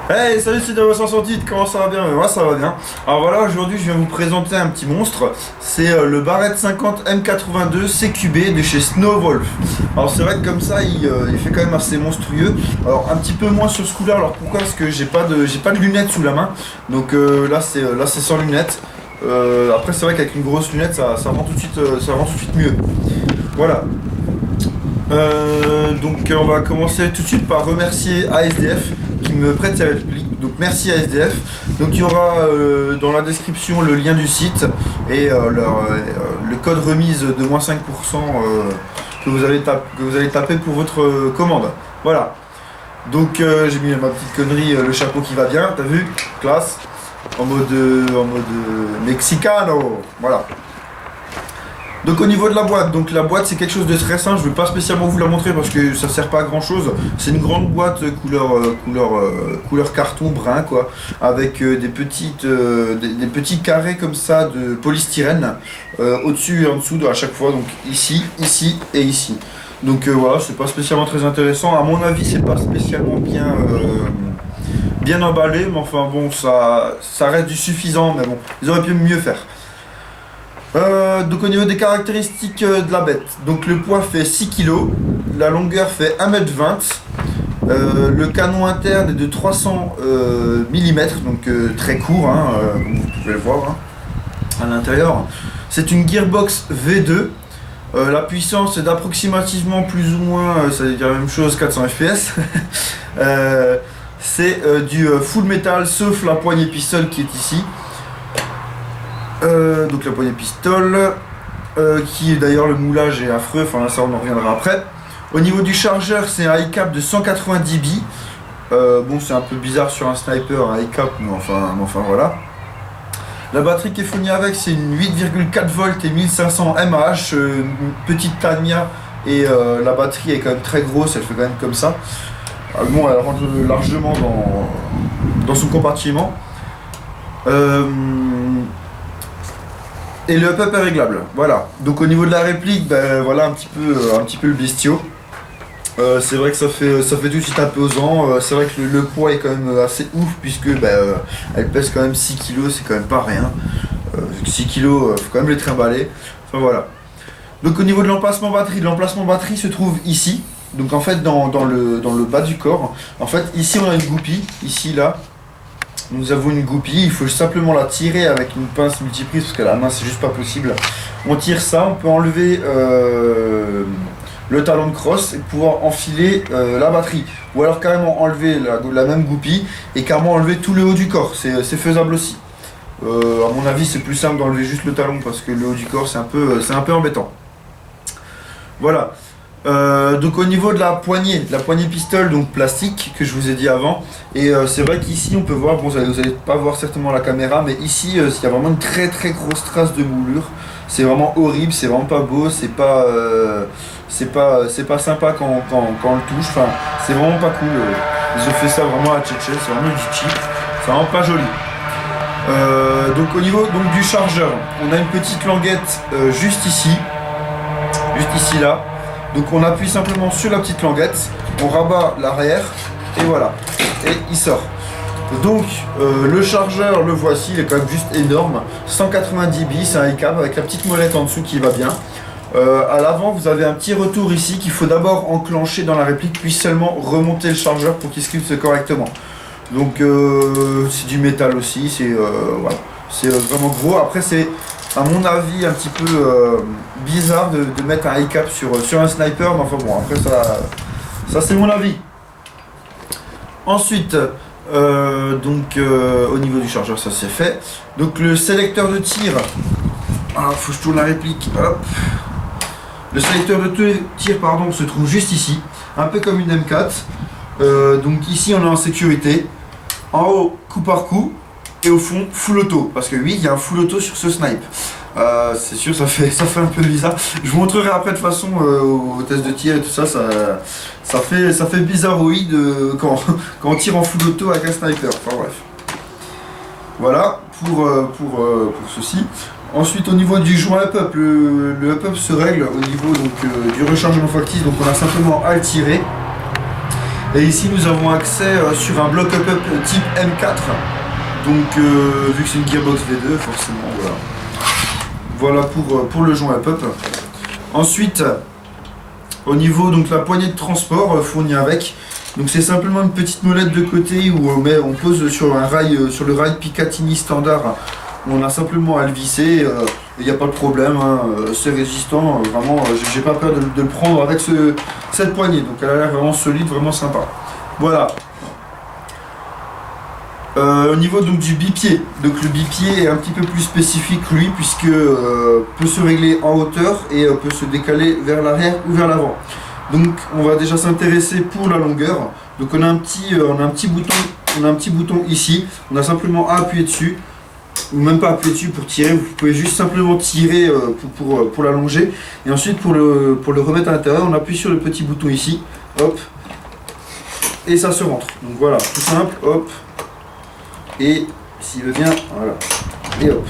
Hey, salut, c'est Davo168, comment ça va bien? Moi ça va bien. Alors voilà, aujourd'hui je viens vous présenter un petit monstre. C'est le Barrett 50 M82 CQB de chez Snowwolf. Alors c'est vrai que comme ça il fait quand même assez monstrueux. Alors un petit peu moins sur ce coup-là, alors pourquoi? Parce que j'ai pas de lunettes sous la main. Donc là c'est sans lunettes. Après c'est vrai qu'avec une grosse lunette ça rend tout de suite mieux. Voilà. Donc on va commencer tout de suite par remercier ASDF qui me prête sa réplique. Donc merci ASDF. Donc il y aura dans la description le lien du site et le code remise de moins 5% que vous allez taper pour votre commande. Voilà. Donc j'ai mis ma petite connerie, le chapeau qui va bien, t'as vu? Classe. En mode mexicano. Voilà. Donc au niveau de la boîte, la boîte c'est quelque chose de très simple, je ne vais pas spécialement vous la montrer parce que ça sert pas à grand chose. C'est une grande boîte couleur carton brun quoi, avec des petits carrés comme ça de polystyrène au-dessus et en dessous à chaque fois, donc ici, ici et ici. Donc voilà, c'est pas spécialement très intéressant, à mon avis c'est pas spécialement bien emballé, mais enfin bon ça reste du suffisant, mais bon, ils auraient pu mieux faire. Donc au niveau des caractéristiques de la bête, donc le poids fait 6 kg, la longueur fait 1,20 m, le canon interne est de 300 mm, donc très court, hein, comme vous pouvez le voir hein, à l'intérieur. C'est une gearbox V2, la puissance est d'approximativement plus ou moins, ça veut dire la même chose, 400 fps. C'est du full metal sauf la poignée pistole qui est ici. Donc la poignée pistole, qui d'ailleurs le moulage est affreux, enfin là ça on en reviendra après. Au niveau du chargeur, c'est un high cap de 190 billes. Bon, c'est un peu bizarre sur un sniper, un high cap, mais enfin voilà. La batterie qui est fournie avec, c'est une 8,4 volts et 1500 mAh, une petite Tamiya, et la batterie est quand même très grosse, elle fait quand même comme ça. Bon, elle rentre largement dans son compartiment. Et le up-up est réglable, voilà. Donc au niveau de la réplique, ben voilà un petit peu le bestiau. C'est vrai que ça fait tout de suite imposant. C'est vrai que le poids est quand même assez ouf puisque elle pèse quand même 6 kg, c'est quand même pas rien. 6 kg, faut quand même les trimballer. Enfin voilà. Donc au niveau de l'emplacement batterie se trouve ici. Donc en fait dans le bas du corps. En fait ici on a une goupille, ici là. Nous avons une goupille, il faut simplement la tirer avec une pince multiprise parce qu'à la main c'est juste pas possible. On tire ça, on peut enlever le talon de crosse et pouvoir enfiler la batterie. Ou alors carrément enlever la même goupille et carrément enlever tout le haut du corps, c'est faisable aussi. À mon avis c'est plus simple d'enlever juste le talon parce que le haut du corps c'est un peu embêtant. Voilà. Donc au niveau de la poignée pistole donc plastique que je vous ai dit avant, et c'est vrai qu'ici on peut voir, bon vous allez pas voir certainement la caméra, mais ici il y a vraiment une très grosse trace de moulure. C'est vraiment horrible, c'est vraiment pas beau, c'est pas sympa quand on le touche, enfin c'est vraiment pas cool. Ils ont fait ça vraiment à tchétché, c'est vraiment du cheap, c'est vraiment pas joli. Donc au niveau du chargeur, on a une petite languette juste ici là. Donc on appuie simplement sur la petite languette, on rabat l'arrière et voilà, et il sort. Donc le chargeur, le voici, il est quand même juste énorme, 190 billes, c'est un high cap avec la petite molette en dessous qui va bien. À l'avant vous avez un petit retour ici qu'il faut d'abord enclencher dans la réplique, puis seulement remonter le chargeur pour qu'il sculpte correctement. Donc c'est du métal aussi, voilà. C'est vraiment gros. Après c'est à mon avis un petit peu bizarre de mettre un high cap sur un sniper, mais enfin bon, après ça c'est mon avis. Ensuite au niveau du chargeur ça c'est fait. Donc le sélecteur de tir, faut que je tourne la réplique, hop. Le sélecteur de tir se trouve juste ici, un peu comme une M4. Donc ici on est en sécurité, en haut coup par coup, et au fond full auto, parce que oui il y a un full auto sur ce snipe. C'est sûr ça fait un peu bizarre. Je vous montrerai après de toute façon au test de tir et tout ça, ça fait bizarroïde quand on tire en full auto avec un sniper. Enfin bref. Voilà pour ceci. Ensuite au niveau du joint up-up, le up-up se règle au niveau du rechargement factice, donc on a simplement à le tirer. Et ici nous avons accès sur un bloc up type M4. Donc vu que c'est une gearbox V2 forcément voilà. Voilà pour le joint up. Ensuite au niveau donc la poignée de transport fournie avec. Donc c'est simplement une petite molette de côté où on pose sur un rail sur le rail Picatinny standard. On a simplement à le visser, il n'y a pas de problème, hein, c'est résistant, vraiment j'ai pas peur de le prendre avec cette poignée. Donc elle a l'air vraiment solide, vraiment sympa. Voilà. Au niveau donc du bipied, donc le bipied est un petit peu plus spécifique lui puisque peut se régler en hauteur et peut se décaler vers l'arrière ou vers l'avant. Donc on va déjà s'intéresser pour la longueur. Donc on a un petit bouton ici, on a simplement à appuyer dessus ou même pas appuyer dessus pour tirer, vous pouvez juste simplement tirer pour l'allonger et ensuite pour le remettre à l'intérieur on appuie sur le petit bouton ici, hop, et ça se rentre. Donc voilà, tout simple, hop. Et s'il veut bien, voilà, et hop.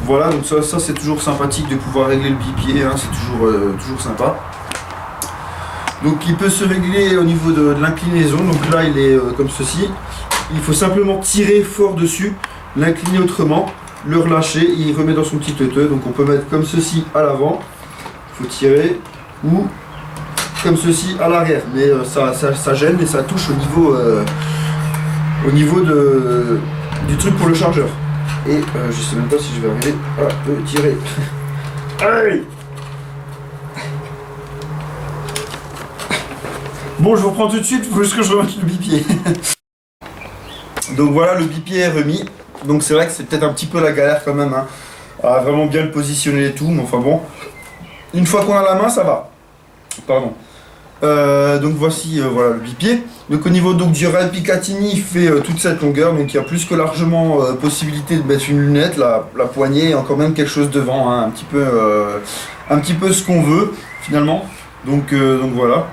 Voilà, donc ça c'est toujours sympathique de pouvoir régler le bipied, hein, c'est toujours sympa. Donc il peut se régler au niveau de l'inclinaison, donc là il est comme ceci. Il faut simplement tirer fort dessus, l'incliner autrement, le relâcher, et il remet dans son petit teuteux. Donc on peut mettre comme ceci à l'avant, il faut tirer, ou comme ceci à l'arrière, mais ça gêne et ça touche au niveau du truc pour le chargeur. Et je sais même pas si je vais arriver à le tirer. Allez. Bon, je vous reprends tout de suite, il faut juste que je remette le bipied. Donc voilà, le bipied est remis. Donc c'est vrai que c'est peut-être un petit peu la galère quand même, hein, à vraiment bien le positionner et tout, mais enfin bon. Une fois qu'on a la main, ça va. Pardon. Donc voici voilà le bipied. Donc au niveau donc, du rail Picatinny, il fait toute cette longueur, donc il y a plus que largement possibilité de mettre une lunette, la poignée et encore même quelque chose devant, hein, un petit peu ce qu'on veut finalement. Donc voilà.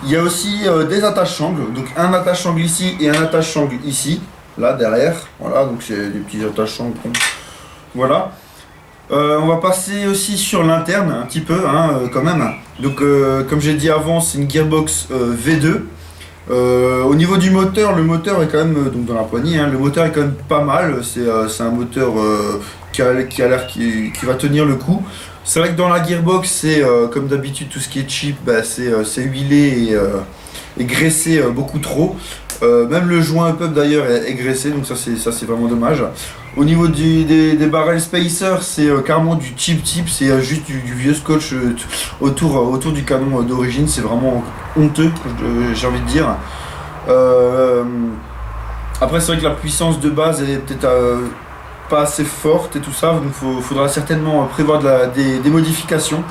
Il y a aussi des attaches-sangles, donc un attache-sangle ici et un attache-sangle ici, là derrière. Voilà, donc c'est des petits attache-sangles. Voilà. On va passer aussi sur l'interne un petit peu, hein, quand même. Donc comme j'ai dit avant, c'est une gearbox V2. Au niveau du moteur, le moteur est quand même donc dans la poignée, hein, le moteur est quand même pas mal. C'est un moteur qui va tenir le coup. C'est vrai que dans la gearbox, c'est comme d'habitude tout ce qui est cheap, bah, c'est huilé et graissé beaucoup trop. Même le joint up d'ailleurs est graissé, donc ça c'est vraiment dommage. Au niveau des barrel spacers, c'est carrément du cheap, c'est juste du vieux scotch autour du canon d'origine, c'est vraiment honteux, j'ai envie de dire. Après c'est vrai que la puissance de base elle est peut-être pas assez forte et tout ça, donc faudra certainement prévoir des modifications.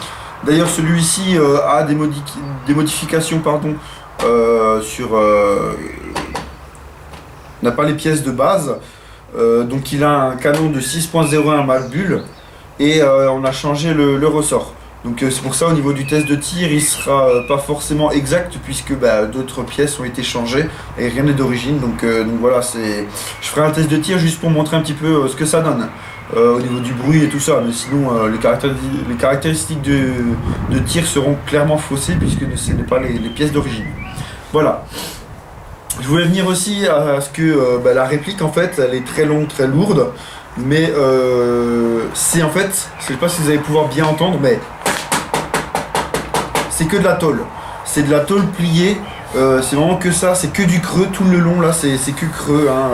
D'ailleurs celui-ci a des modifications pardon, n'a pas les pièces de base, donc il a un canon de 6.01 Malbull et on a changé le ressort. Donc c'est pour ça au niveau du test de tir il sera pas forcément exact puisque d'autres pièces ont été changées et rien n'est d'origine, donc voilà, je ferai un test de tir juste pour montrer un petit peu ce que ça donne au niveau du bruit et tout ça, mais sinon les caractéristiques de tir seront clairement faussées puisque ce n'est pas les pièces d'origine. Voilà. Je voulais venir aussi à ce que la réplique en fait elle est très longue, très lourde, mais c'est en fait, je sais pas si vous allez pouvoir bien entendre, mais c'est que de la tôle. C'est de la tôle pliée, c'est vraiment que ça, c'est que du creux tout le long là, c'est que creux, hein,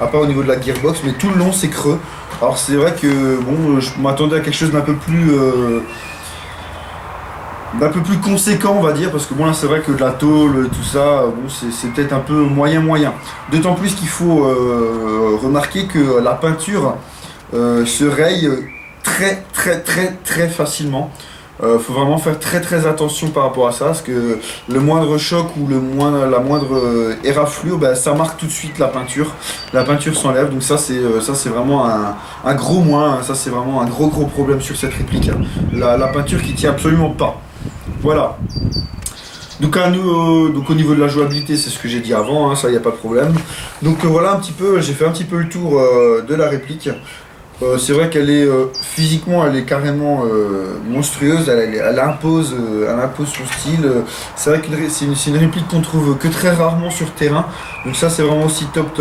à part au niveau de la gearbox, mais tout le long c'est creux. Alors c'est vrai que bon, je m'attendais à quelque chose d'un peu plus conséquent on va dire, parce que bon là c'est vrai que de la tôle, tout ça, bon c'est peut-être un peu moyen. D'autant plus qu'il faut remarquer que la peinture se raye très facilement. Faut vraiment faire très attention par rapport à ça, parce que le moindre choc ou la moindre éraflure, ça marque tout de suite la peinture s'enlève, donc ça c'est vraiment un gros moins, ça c'est vraiment un gros problème sur cette réplique, hein. La peinture qui tient absolument pas. Voilà. Donc au niveau de la jouabilité, c'est ce que j'ai dit avant, hein, ça y a pas de problème. Donc voilà un petit peu, j'ai fait un petit peu le tour de la réplique. C'est vrai qu'elle est physiquement, elle est carrément monstrueuse. Elle impose son style. C'est vrai que c'est une réplique qu'on trouve que très rarement sur terrain. Donc ça, c'est vraiment aussi top.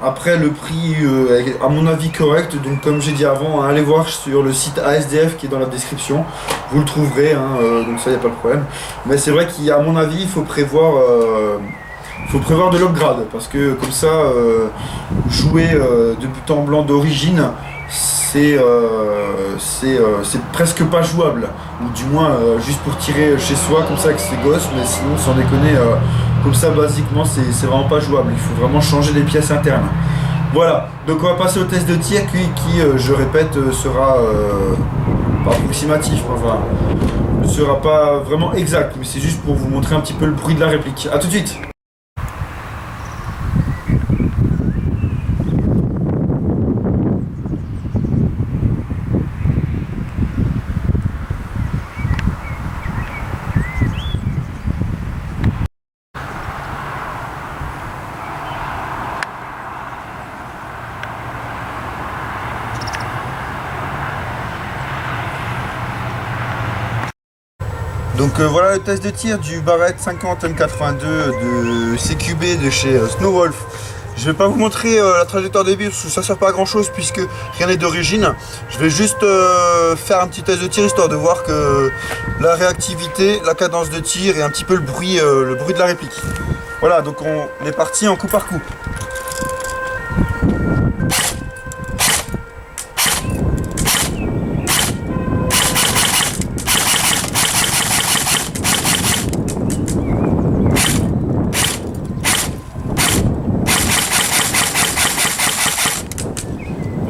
Après, le prix est à mon avis correct. Donc comme j'ai dit avant, hein, allez voir sur le site ASDF qui est dans la description. Vous le trouverez, hein, donc ça, il n'y a pas de problème. Mais c'est vrai qu'à mon avis, il faut prévoir de l'upgrade parce que comme ça, jouer de but en blanc d'origine, c'est presque pas jouable. Ou du moins juste pour tirer chez soi comme ça avec ses gosses, mais sinon sans déconner, comme ça basiquement c'est vraiment pas jouable. Il faut vraiment changer les pièces internes. Voilà, donc on va passer au test de tir qui je répète, sera pas approximatif, enfin, ne sera pas vraiment exact, mais c'est juste pour vous montrer un petit peu le bruit de la réplique. A tout de suite. Donc voilà le test de tir du Barrett 50 M82 de CQB de chez Snowwolf. Je vais pas vous montrer la trajectoire des billes parce que ça sert pas à grand chose puisque rien n'est d'origine. Je vais juste faire un petit test de tir histoire de voir que la réactivité, la cadence de tir et un petit peu le bruit de la réplique. Voilà, donc on est parti en coup par coup.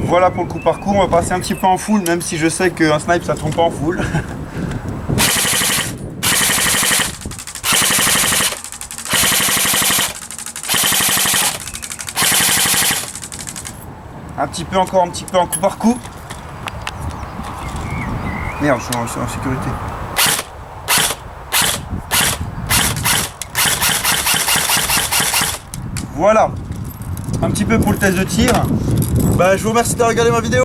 Voilà pour le coup par coup, on va passer un petit peu en full, même si je sais qu'un snipe ça tombe pas en full. Encore un petit peu en coup par coup. Merde, je suis en sécurité. Voilà, un petit peu pour le test de tir. Bah, je vous remercie d'avoir regardé ma vidéo.